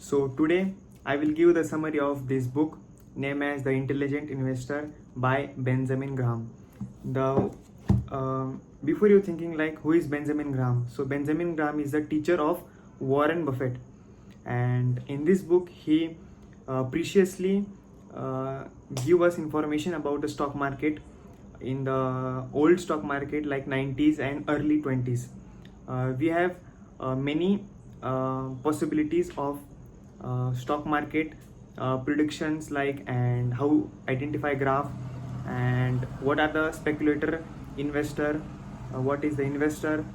So today I will give the summary of this book named as The Intelligent Investor by Benjamin Graham. The Before you thinking like who is Benjamin Graham? So Benjamin Graham is the teacher of Warren Buffett, and in this book he preciously give us information about the stock market in the old stock market like 90s and early 20s. We have many possibilities of stock market predictions like and how identify graph and what are the speculator investor, what is the investor,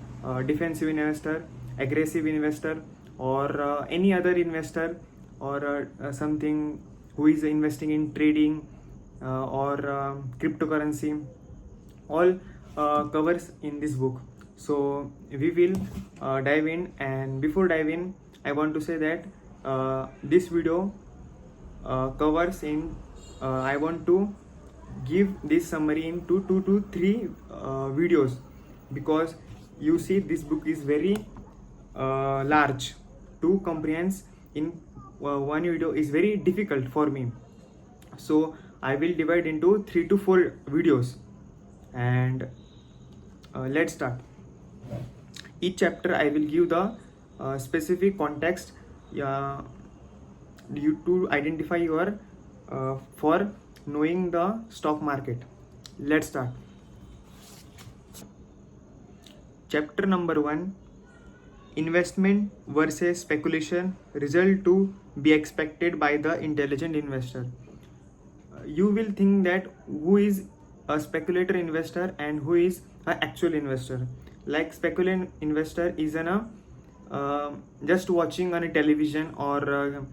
defensive investor, aggressive investor, or any other investor, or something who is investing in trading or cryptocurrency, all covers in this book. So we will dive in, and before dive in I want to say that this video covers in I want to give this summary in 2 to 3 videos, because you see this book is very large to comprehend in one video is very difficult for me. So I will divide into 3 to 4 videos, and let's start. Each chapter I will give the specific context you to identify your for knowing the stock market. Let's start. Chapter number 1: Investment versus speculation, result to be expected by the intelligent investor. You will think that who is a speculator investor and who is an actual investor. Like speculative investor is an just watching on a television or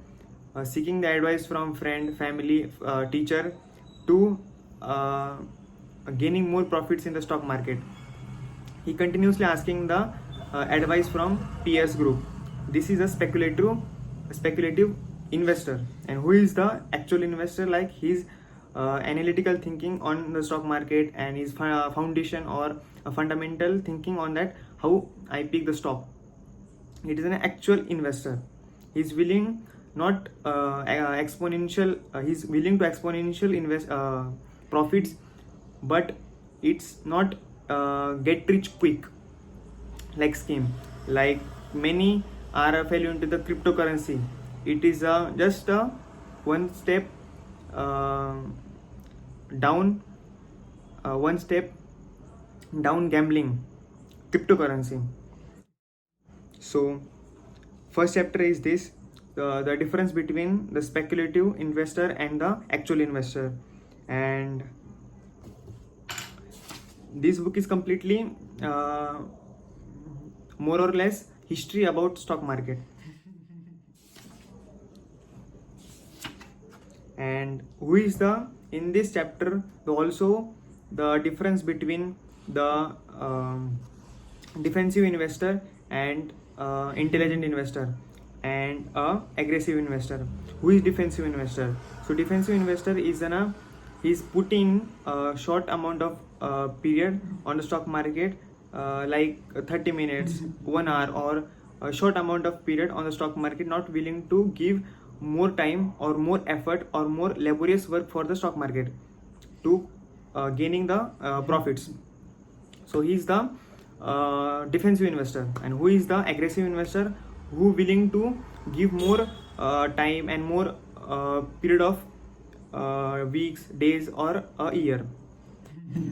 seeking the advice from friend, family, teacher to gaining more profits in the stock market. He continuously asking the advice from peers group. This is a speculative investor. And who is the actual investor? Like his analytical thinking on the stock market and his foundation or a fundamental thinking on that how I pick the stock. It is an actual investor. He's willing not exponential. He's willing to exponential invest profits, but it's not get rich quick like scheme. Like many are fell into the cryptocurrency. It is just one step down, one step down gambling cryptocurrency. So first chapter is this, the difference between the speculative investor and the actual investor. And this book is completely more or less history about stock market. And who is the in this chapter also the difference between the defensive investor and intelligent investor and aggressive investor. Who is defensive investor? So defensive investor is he's putting a short amount of period on the stock market, like 30 minutes, 1 hour, or a short amount of period on the stock market, not willing to give more time or more effort or more laborious work for the stock market to gaining the profits. So he is the defensive investor. And who is the aggressive investor? Who willing to give more time and more period of weeks, days, or a year,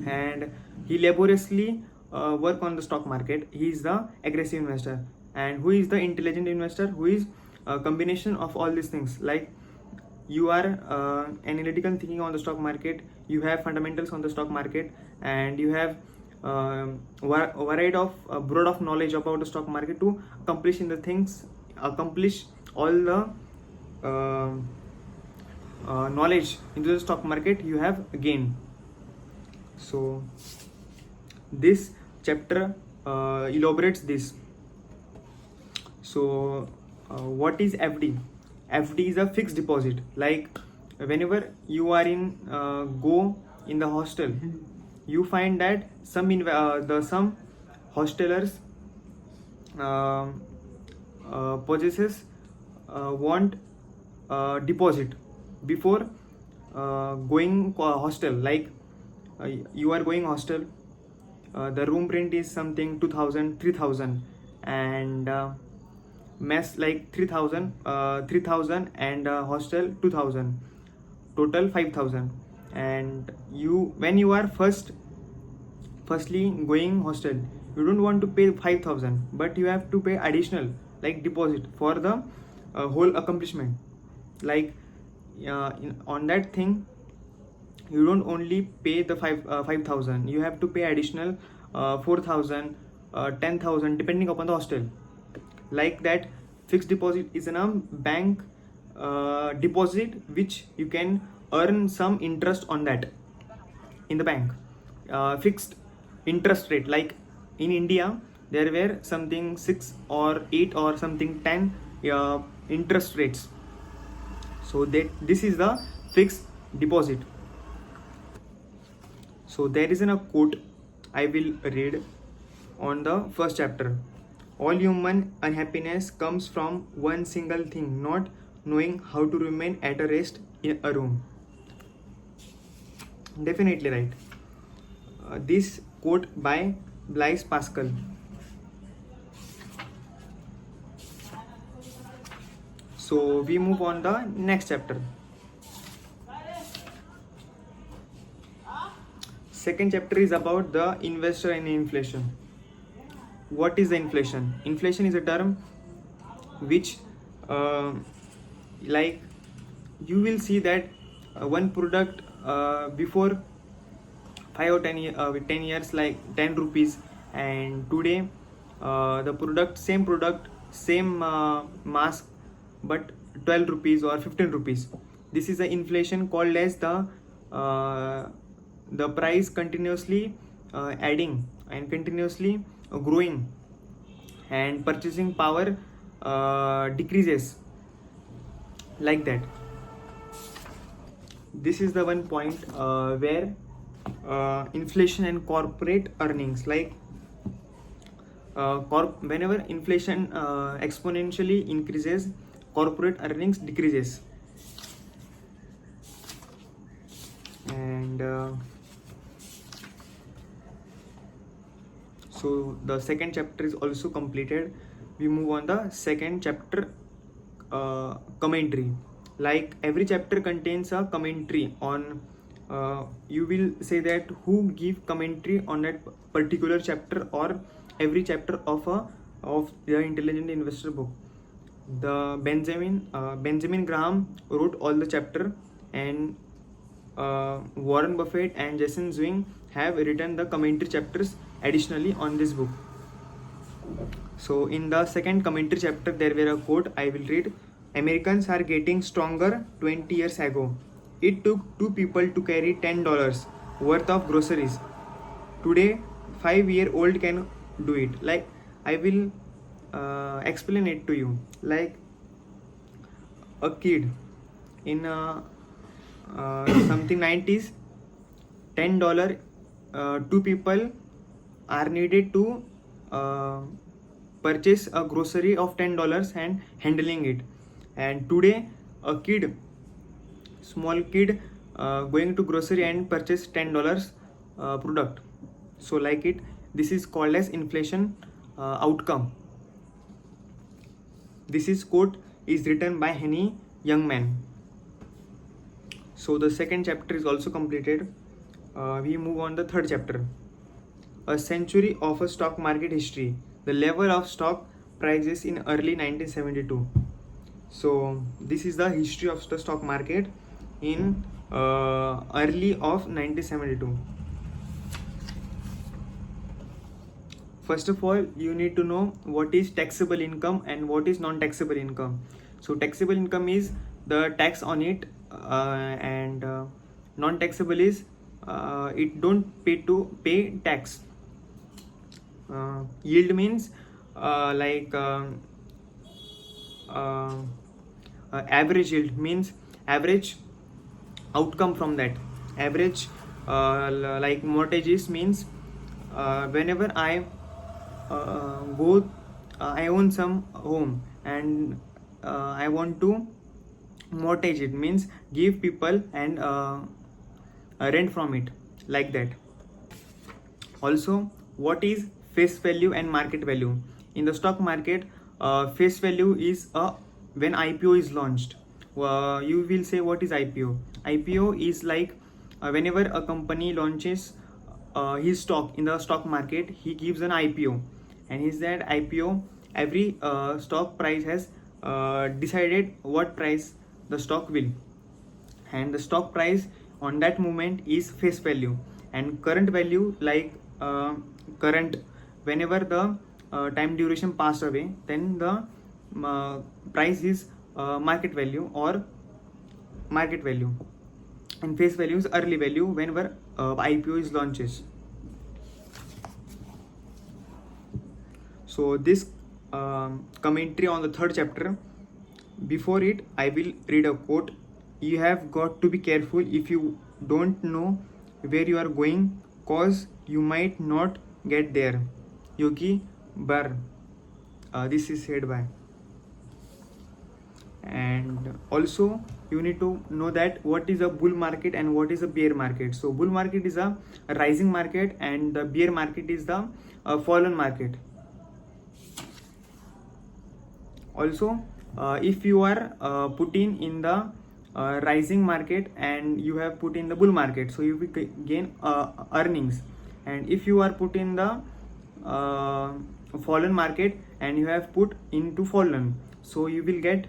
and he laboriously work on the stock market. He is the aggressive investor. And who is the intelligent investor? Who is a combination of all these things. Like you are analytical thinking on the stock market, you have fundamentals on the stock market, and you have variety of broad of knowledge about the stock market to accomplish all the knowledge into the stock market you have gained. So this chapter elaborates this. So what is FD? FD is a fixed deposit. Like whenever you are in go in the hostel, you find that some hostelers possesses want deposit before going hostel. Like you are going hostel, the room rent is something 2000 3000, and mess like 3000 and hostel 2000, total 5000. And you, when you are firstly going hostel, you don't want to pay 5000, but you have to pay additional like deposit for the whole accomplishment. Like on that thing, you don't only pay the 5000, you have to pay additional 4000, 10000 depending upon the hostel. Like that, fixed deposit is a bank deposit which you can earn some interest on that in the bank. Fixed interest rate, like in India there were something 6 or 8 or something 10 interest rates. So that this is the fixed deposit. So there is a quote I will read on the first chapter. All human unhappiness comes from one single thing: not knowing how to remain at a rest in a room. Definitely right. This quote by Blaise Pascal. So we move on the next chapter. Second chapter is about the investor and inflation. What is the inflation? Inflation is a term which like you will see that one product before 5 or 10 years like 10 rupees, and today the product, same mask, but 12 rupees or 15 rupees. This is the inflation called as the price continuously adding and continuously growing, and purchasing power decreases, like that. This is the one point where inflation and corporate earnings, like whenever inflation exponentially increases, corporate earnings decreases. And so the second chapter is also completed. We move on the second chapter, commentary. Like every chapter contains a commentary on you will say that who give commentary on that particular chapter or every chapter of the Intelligent Investor book. The Benjamin Graham wrote all the chapter, and Warren Buffett and Jason Zwing have written the commentary chapters additionally on this book. So in the second commentary chapter, there were a quote I will read. Americans are getting stronger. 20 years ago, it took 2 people to carry $10 worth of groceries. Today, 5-year-old can do it. Like I will explain it to you. Like a kid in something 90s, $10, 2 people are needed to purchase a grocery of $10 and handling it. And today a kid, small kid, going to grocery and purchase $10 product. So like it, this is called as inflation outcome. This is quote is written by Henny Youngman. So the second chapter is also completed. We move on the third chapter. A century of a stock market history. The level of stock prices in early 1972. So this is the history of the stock market in early of 1972. First of all, you need to know what is taxable income and what is non-taxable income. So taxable income is the tax on it, and non-taxable is it don't pay tax. Yield means average yield means average outcome from that. Average like mortgages means whenever I own some home, and I want to mortgage it, means give people and rent from it, like that. Also, what is face value and market value? In the stock market, face value is when IPO is launched. You will say, what is IPO? IPO is like whenever a company launches his stock in the stock market, he gives an IPO, and is that IPO, every stock price has decided what price the stock will, and the stock price on that moment is face value. And current value, like current, whenever the time duration passed away, then the price is market value or market value, and face value is early value whenever IPO is launches. So this commentary on the third chapter. Before it, I will read a quote. You have got to be careful if you don't know where you are going, cause you might not get there. Yogi Bar. This is said by. And also you need to know that what is a bull market and what is a bear market. So bull market is a rising market, and the bear market is the fallen market. Also, if you are putting in the rising market and you have put in the bull market, so you will gain earnings. And if you are put in the fallen market and you have put into fallen, so you will get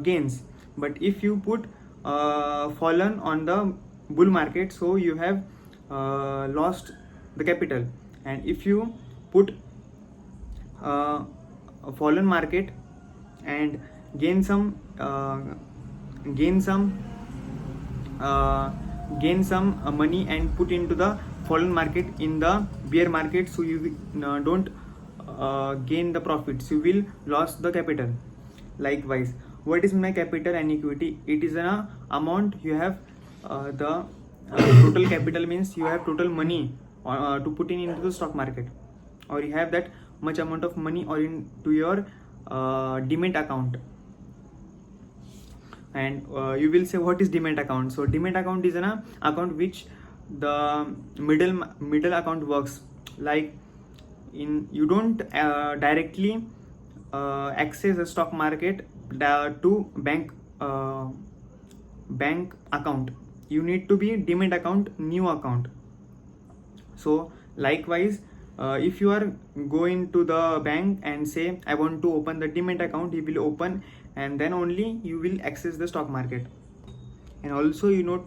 gains. But if you put fallen on the bull market, so you have lost the capital. And if you put a fallen market and gain some money and put into the fallen market in the bear market, so you don't gain the profits, you will lose the capital. Likewise, what is my capital and equity? It is an amount you have, the total capital means you have total money to put in into the stock market, or you have that much amount of money or into your demat account. And you will say, what is demat account? So demat account is an account which the middle account works. Like you don't directly access the stock market to bank account. You need to be demat account, new account. So likewise, if you are going to the bank and say, I want to open the demat account, he will open, and then only you will access the stock market. And also, do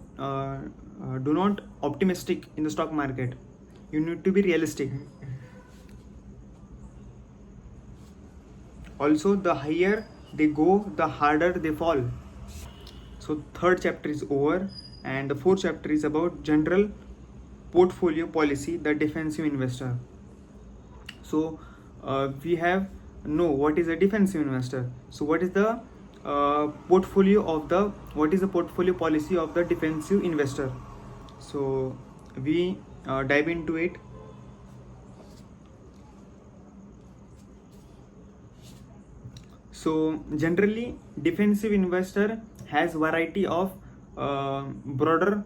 not optimistic in the stock market. You need to be realistic. Also, the higher they go, the harder they fall. So third chapter is over, and the fourth chapter is about general portfolio policy, the defensive investor. So we have know what is a defensive investor. So what is the portfolio policy of the defensive investor? So we dive into it. So generally, defensive investor has variety of broader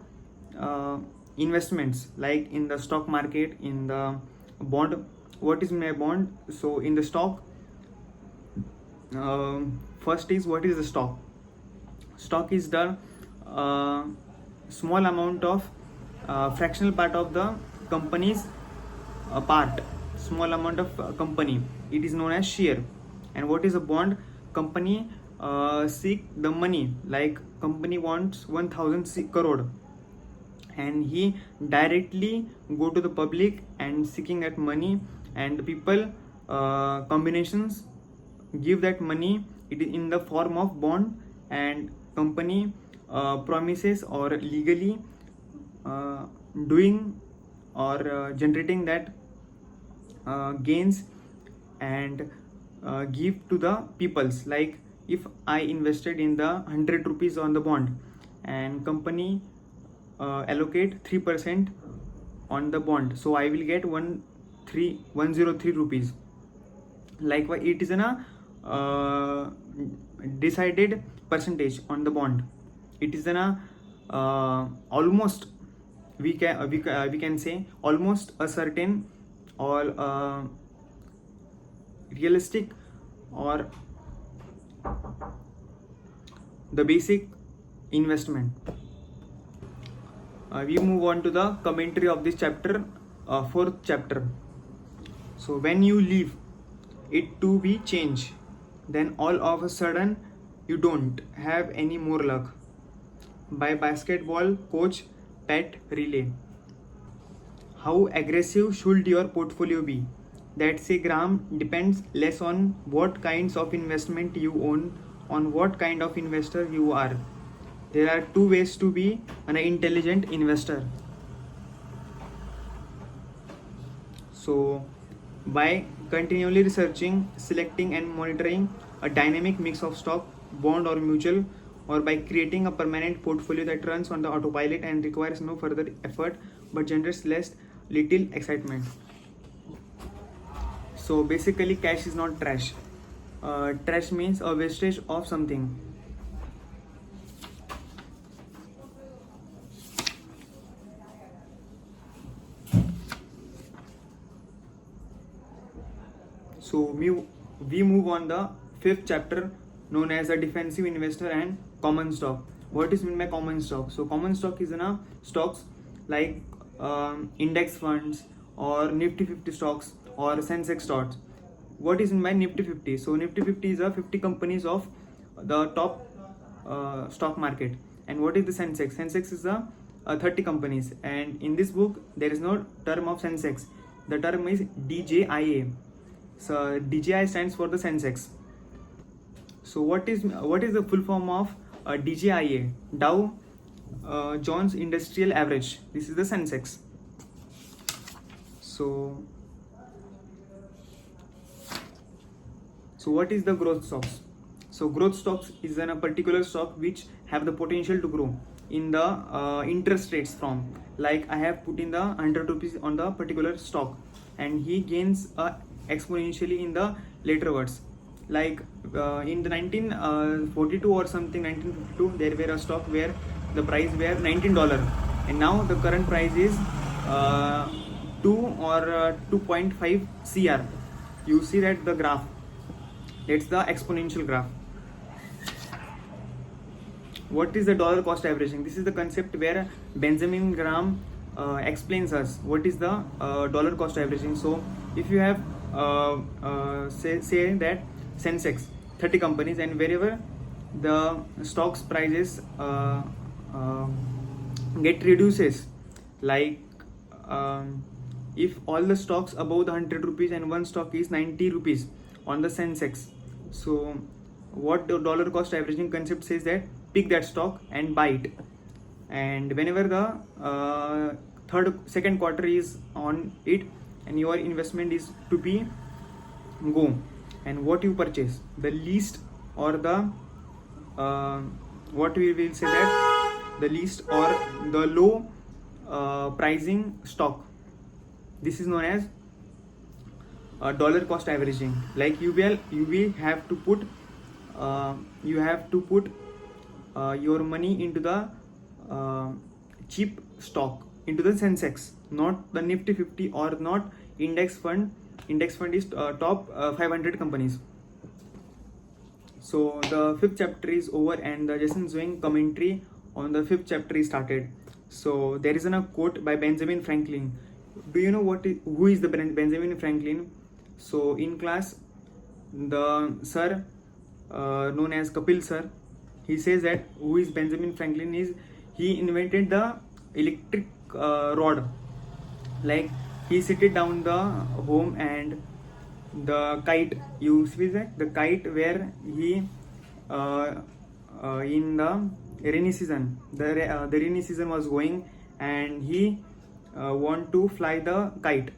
investments, like in the stock market, in the bond. What is my bond? So in the stock, first is, what is the stock? Stock is the small amount of fractional part of the company's part, small amount of company. It is known as share. And what is a bond? Company seek the money, like company wants 1000 crore, and he directly go to the public and seeking that money, and the people combinations give that money. It is in the form of bond, and company promises or legally doing or generating that gains and give to the peoples. Like if I invested in the 100 rupees on the bond, and company allocate 3% on the bond, so I will get 103 rupees. Likewise, it is an decided percentage on the bond. It is an almost, we can say almost a certain or realistic or the basic investment. We move on to the commentary of this chapter, fourth chapter. So when you leave it to be changed, then all of a sudden you don't have any more luck. By basketball coach Pat Riley. How aggressive should your portfolio be? That's a gram depends less on what kinds of investment you own, on what kind of investor you are. There are two ways to be an intelligent investor. So by continually researching, selecting and monitoring a dynamic mix of stock, bond or mutual, or by creating a permanent portfolio that runs on the autopilot and requires no further effort but generates little excitement. So basically cash is not trash. Trash means a wastage of something. So we move on the fifth chapter known as the defensive investor and common stock. What is meant by common stock? So common stock is stocks like index funds or Nifty 50 stocks or Sensex stocks. What is meant by Nifty 50? So Nifty 50 is 50 companies of the top stock market. And what is the Sensex? Sensex is 30 companies. And in this book there is no term of Sensex. The term is DJIA. So DJI stands for the Sensex. So what is the full form of DJIA? Dow Jones Industrial Average. This is the Sensex. So what is the growth stocks? So growth stocks is a particular stock which have the potential to grow in the interest rates from, like I have put in the 100 rupees on the particular stock and he gains exponentially in the later words. Like in the 1942 or something, 1952, there were a stock where the price were $19 and now the current price is 2 or 2.5 CR. You see that the graph, that's the exponential graph. What is the dollar cost averaging? This is the concept where Benjamin Graham explains us what is the dollar cost averaging. So if you have say that Sensex 30 companies and wherever the stocks prices get reduces, like if all the stocks above the 100 rupees and one stock is 90 rupees on the Sensex, so what the dollar cost averaging concept says that pick that stock and buy it, and whenever the second quarter is on it and your investment is to be go, and what you purchase the least or the what we will say that the least or the low pricing stock, this is known as dollar cost averaging. Like you will have to put your money into the cheap stock, into the Sensex, not the Nifty 50 or not index fund. Index fund is top 500 companies. So the fifth chapter is over and the Jason Zwing commentary on the fifth chapter is started. So there is a quote by Benjamin Franklin. Do you know who is the Benjamin Franklin? So in class, the sir known as Kapil sir, he says that who is Benjamin Franklin is he invented the electric rod. Like he seated down the home and the kite, you see that the kite where he in the rainy season, the rainy season was going and he want to fly the kite.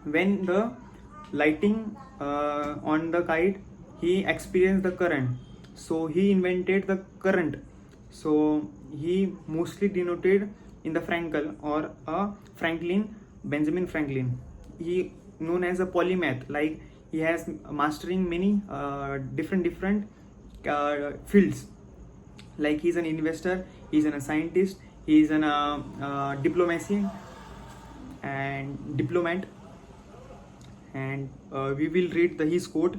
When the lighting on the kite, he experienced the current, so he invented the current. So he mostly denoted in the Frankel or Franklin, Benjamin Franklin. He known as a polymath, like he has mastering many different fields. Like he's an investor, he's a scientist, he's an diplomacy and diplomat. And we will read his quote: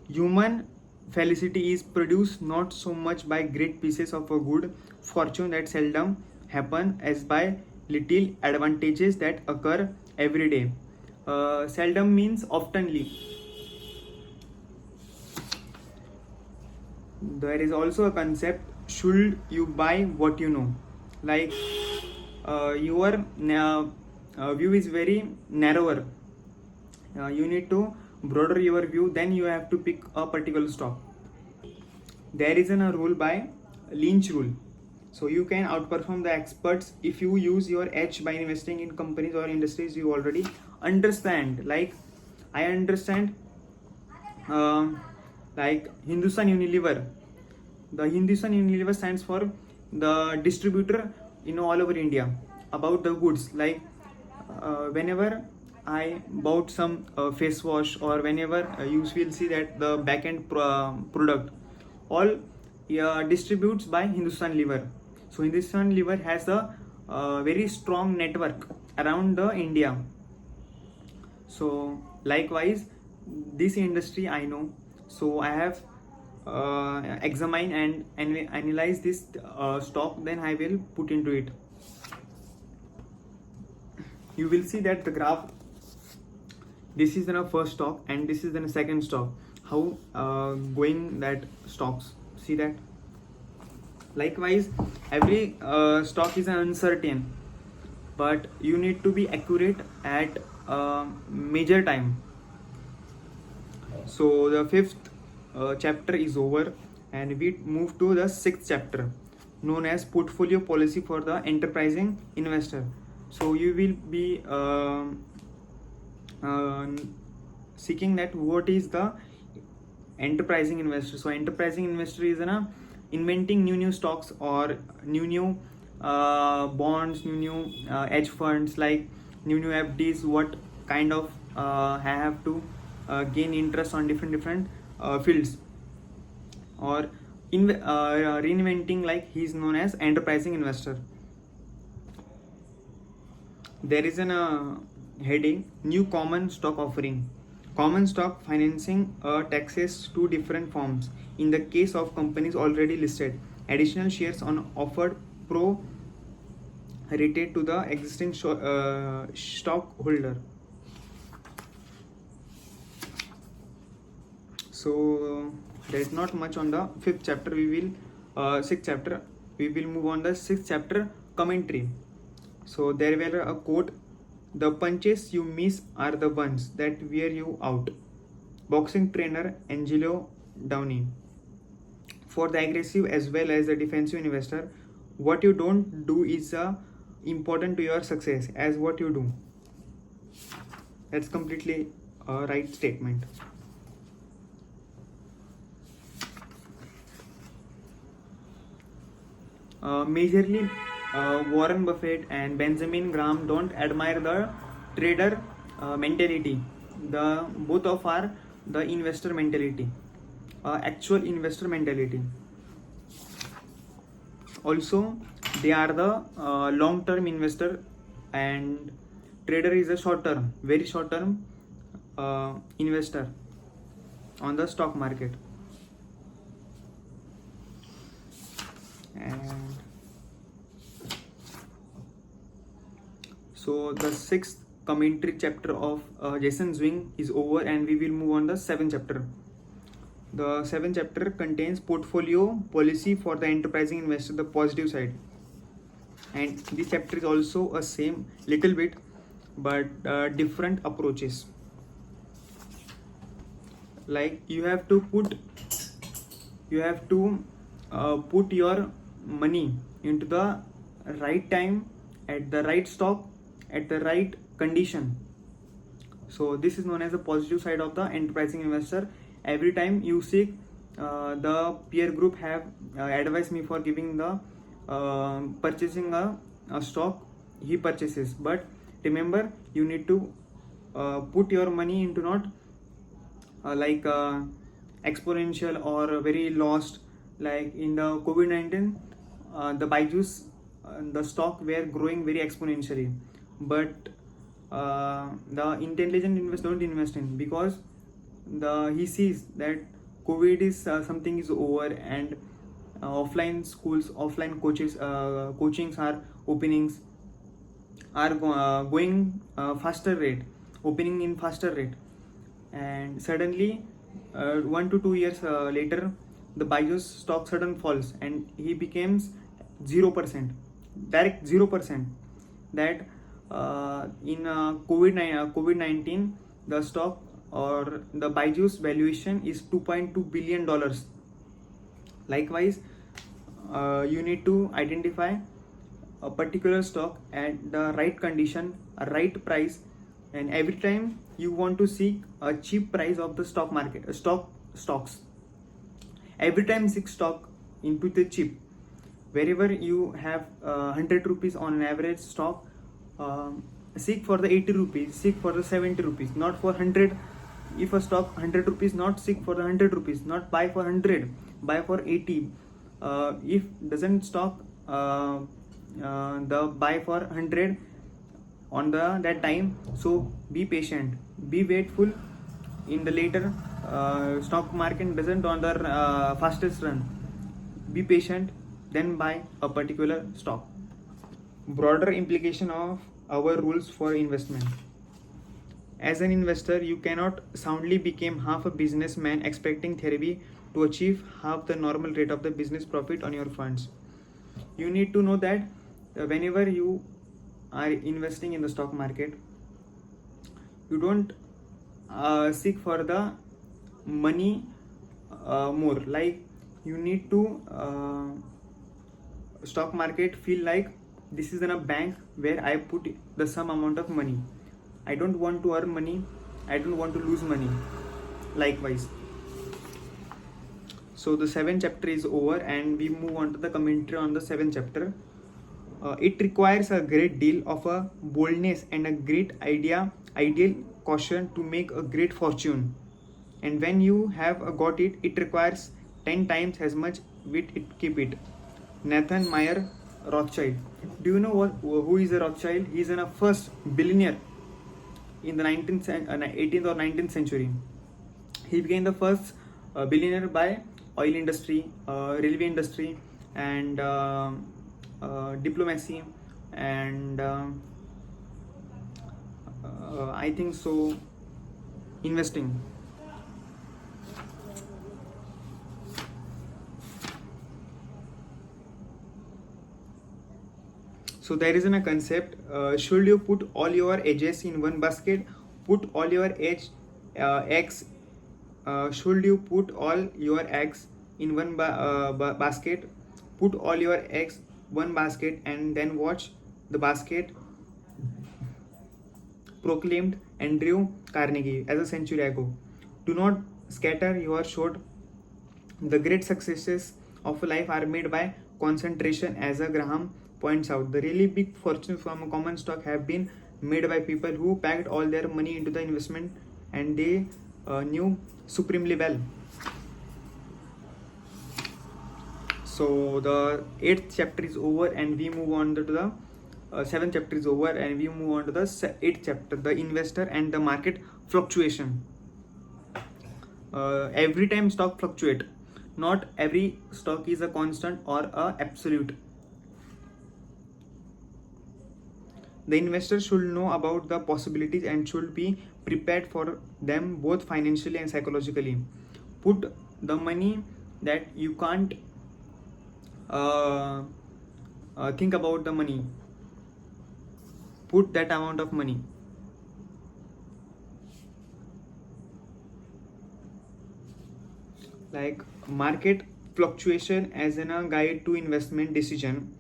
human felicity is produced not so much by great pieces of a good fortune that seldom happen, as by little advantages that occur every day. Seldom means oftenly. There is also a concept: should you buy what you know? Like your view is very narrower. You need to broaden your view, then you have to pick a particular stock. There is a rule by Lynch rule. So you can outperform the experts if you use your edge by investing in companies or industries you already understand. Like I understand like Hindustan Unilever. The Hindustan Unilever stands for the distributor all over India about the goods. Like whenever I bought some face wash, or whenever you will see that the back end product all distributes by Hindustan Lever. So Hindustan Lever has a very strong network around the India. So likewise, this industry I know, so I have examine and analyze this stock, then I will put into it. You will see that the graph, this is the first stock and this is the second stock, how going that stocks, see that. Likewise, every stock is uncertain, but you need to be accurate at major time. So the fifth chapter is over, and we move to the sixth chapter, known as portfolio policy for the enterprising investor. So you will be seeking that what is the enterprising investor. So enterprising investor is inventing new stocks or new bonds, new hedge funds, like new FDs, what kind of have to gain interest on different fields, or reinventing, like he is known as enterprising investor. There is an heading: new common stock offering. Common stock financing taxes two different forms. In the case of companies already listed, additional shares on offered pro rated to the existing stockholder. So there is not much on the fifth chapter. We will sixth chapter. We will move on the sixth chapter, commentary. So there were a quote: "The punches you miss are the ones that wear you out." Boxing trainer Angelo Downey. For the aggressive as well as the defensive investor, what you don't do is important to your success as what you do. That's completely a right statement. Majorly, Warren Buffett and Benjamin Graham don't admire the trader mentality. The both of are the investor mentality, actual investor mentality. Also, they are the long-term investor, and trader is a short-term, very short-term investor on the stock market. And so the sixth commentary chapter of Jason Zwing is over, and we will move on the seventh chapter. The seventh chapter contains portfolio policy for the enterprising investor, the positive side. And this chapter is also a same little bit, but different approaches. Like you have to put your money into the right time, at the right stock, at the right condition. So this is known as the positive side of the enterprising investor. Every time you seek, the peer group have advised me for giving the purchasing a stock, he purchases. But remember, you need to put your money into not exponential or very lost Like in the COVID-19, the Byju's the stock were growing very exponentially, but the intelligent investors don't invest in, because he sees that COVID is something is over, and offline schools, offline coachings are openings are going faster rate, opening in faster rate, and suddenly 1 to 2 years later, the Byju's stock sudden falls and he becomes 0%, direct 0%. That in COVID-19, the stock or the Byju's valuation is $2.2 billion. Likewise, you need to identify a particular stock at the right condition, a right price, and every time you want to seek a cheap price of the stock market, stocks. Every time seek stock into the cheap. Wherever you have 100 rupees on an average stock, seek for the 80 rupees, seek for the 70 rupees, not for 100. If a stock 100 rupees, not seek for the 100 rupees, not buy for 100, buy for 80. If doesn't stock the buy for 100 on the that time, so be patient, be waitful. In the later stock market doesn't on the fastest run, be patient, then buy a particular stock. Broader implication of our rules for investment. As an investor, you cannot soundly become half a businessman expecting therapy to achieve half the normal rate of the business profit on your funds. You need to know that whenever you are investing in the stock market, you don't seek for the money more. Like, you need to stock market feel like this is in a bank where I put the some amount of money. I don't want to earn money, I don't want to lose money. Likewise, so the 7th chapter is over and we move on to the commentary on the 7th chapter. It requires a great deal of a boldness and a great ideal caution to make a great fortune, and when you have got it, it requires 10 times as much wit it keep it. Nathan Meyer Rothschild. Do you know who is a Rothschild? He is a first billionaire in the 18th or 19th century. He became the first billionaire by oil industry, railway industry, and diplomacy, and I think so investing. So there is a concept, should you put all your edges in one basket, put all your eggs, should you put all your eggs in one basket, put all your eggs one basket, and then watch the basket, proclaimed Andrew Carnegie as a century ago. Do not scatter your short. The great successes of life are made by concentration, as a Graham points out. The really big fortunes from a common stock have been made by people who packed all their money into the investment, and they knew supremely well. So the 8th chapter is over and we move on to the 7th chapter is over and we move on to the 8th chapter, the investor and the market fluctuation. Every time stock fluctuate, not every stock is a constant or a absolute. The investor should know about the possibilities and should be prepared for them both financially and psychologically. Put the money that you can't think about the money. Put that amount of money. Like market fluctuation as a guide to investment decision,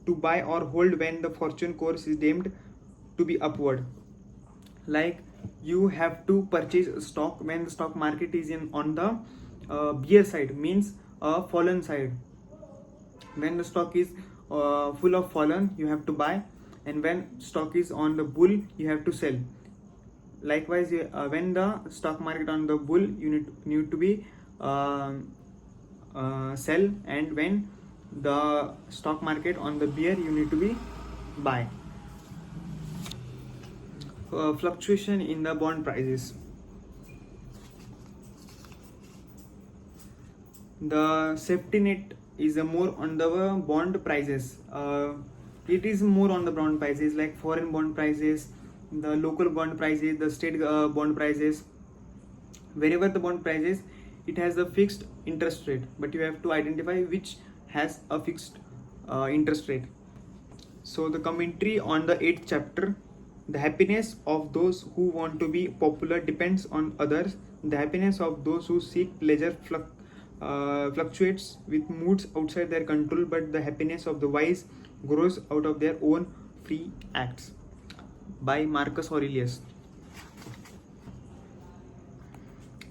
to buy or hold when the fortune course is deemed to be upward. Like you have to purchase a stock when the stock market is on the bear side, means a fallen side. When the stock is full of fallen, you have to buy, and when stock is on the bull, you have to sell. Likewise, when the stock market on the bull, you need to be sell, and when the stock market on the bear, you need to be buy. Fluctuation in the bond prices. The safety net is more on the bond prices. It is more on the bond prices, like foreign bond prices, the local bond prices, the state bond prices. Wherever the bond prices, it has a fixed interest rate, but you have to identify which has a fixed interest rate. So the commentary on the 8th chapter. The happiness of those who want to be popular depends on others. The happiness of those who seek pleasure fluctuates with moods outside their control, but the happiness of the wise grows out of their own free acts. By Marcus Aurelius.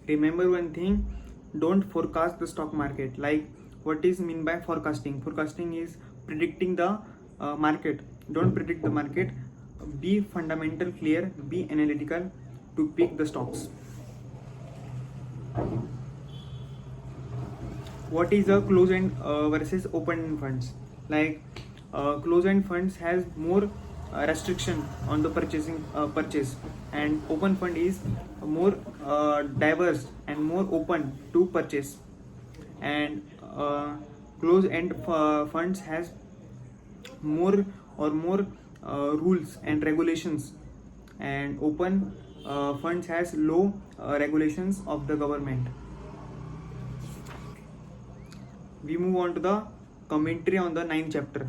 Remember one thing, don't forecast the stock market. Like, what is mean by forecasting? Forecasting is predicting the market. Don't predict the market. Be fundamental, clear, be analytical to pick the stocks. What is a closed-end versus open-end funds? Like, closed-end funds has more restriction on the purchase, and open fund is more diverse and more open to purchase. And closed-end funds has more rules and regulations, and open funds has low regulations of the government. We move on to the commentary on the 9th chapter.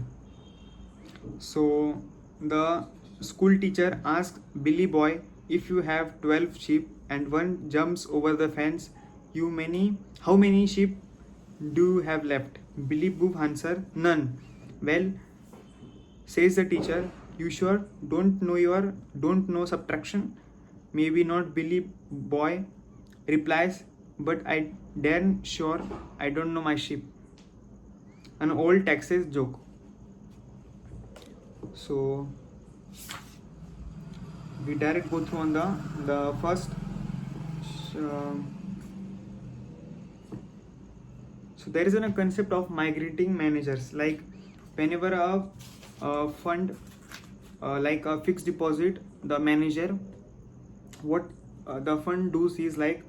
So the school teacher asks Billy boy, if you have 12 sheep and one jumps over the fence, how many sheep do you have left? Billy Boob answer, none. Well, says the teacher, you sure don't know subtraction? Maybe not. Billy boy replies, but I damn sure I don't know my sheep. An old Texas joke. So we direct go through on the first. So there is a concept of migrating managers. Like, whenever a fund like a fixed deposit, the manager, what the fund does is like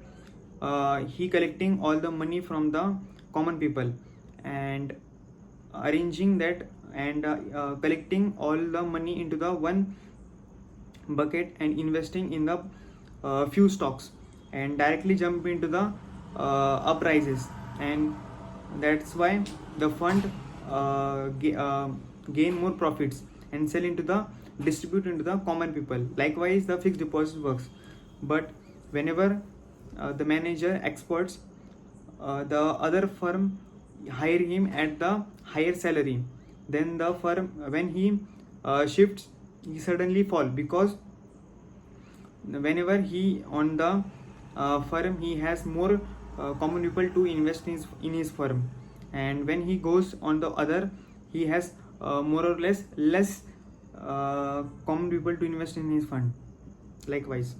he collecting all the money from the common people and arranging that, and collecting all the money into the one bucket and investing in the few stocks, and directly jump into the up rises, and that's why the fund gain more profits and distribute into the common people. Likewise, the fixed deposit works, but whenever the manager experts, the other firm hire him at the higher salary, then the firm, when he shifts, he suddenly fall, because whenever he on the firm, he has more common people to invest in his firm, and when he goes on the other, he has more or less common people to invest in his fund. Likewise,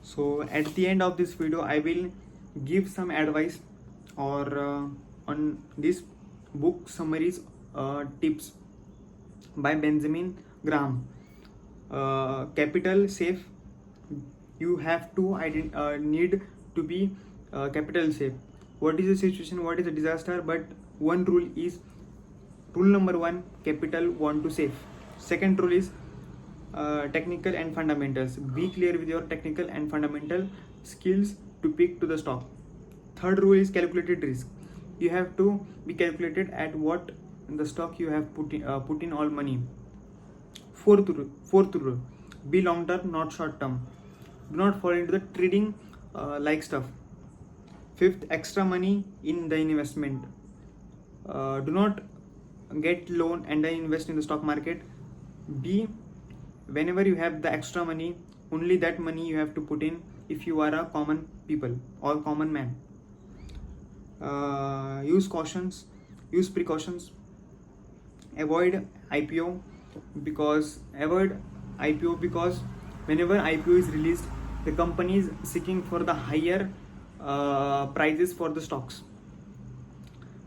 so at the end of this video, I will give some advice or on this book summaries tips by Benjamin Graham. Capital safe, you have to need to be capital safe. What is the situation, what is the disaster? But one rule is, rule number 1, capital want to save. Second rule is technical and fundamentals. Be clear with your technical and fundamental skills to pick to the stock. Third rule is calculated risk. You have to be calculated at what the stock you have put in all money. Fourth rule, be long term, not short term. Do not fall into the trading like stuff. Fifth, extra money in the investment. Do not get loan and then invest in the stock market. Whenever you have the extra money, only that money you have to put in if you are a common people or common man. Use precautions. Avoid IPO because whenever IPO is released, the company is seeking for the higher prices for the stocks.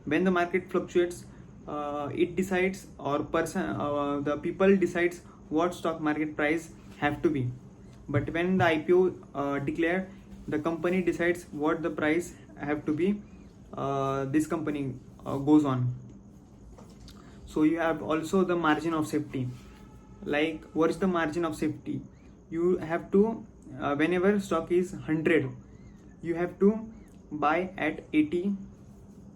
when the market fluctuates, it decides, or the people decides what stock market price have to be. But when the IPO declared, the company decides what the price have to be. This company goes on. So you have also the margin of safety. Like, what is the margin of safety? You have to, whenever stock is 100, you have to buy at 80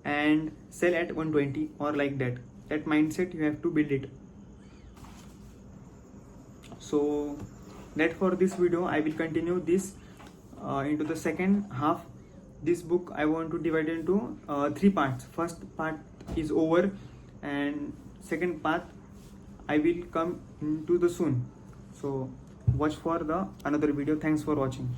and sell at 120, or like that mindset you have to build it. So that for this video, I will continue this into the second half. This book I want to divide into 3 parts. First part is over, and second part I will come into the soon. So watch for the another video. Thanks for watching.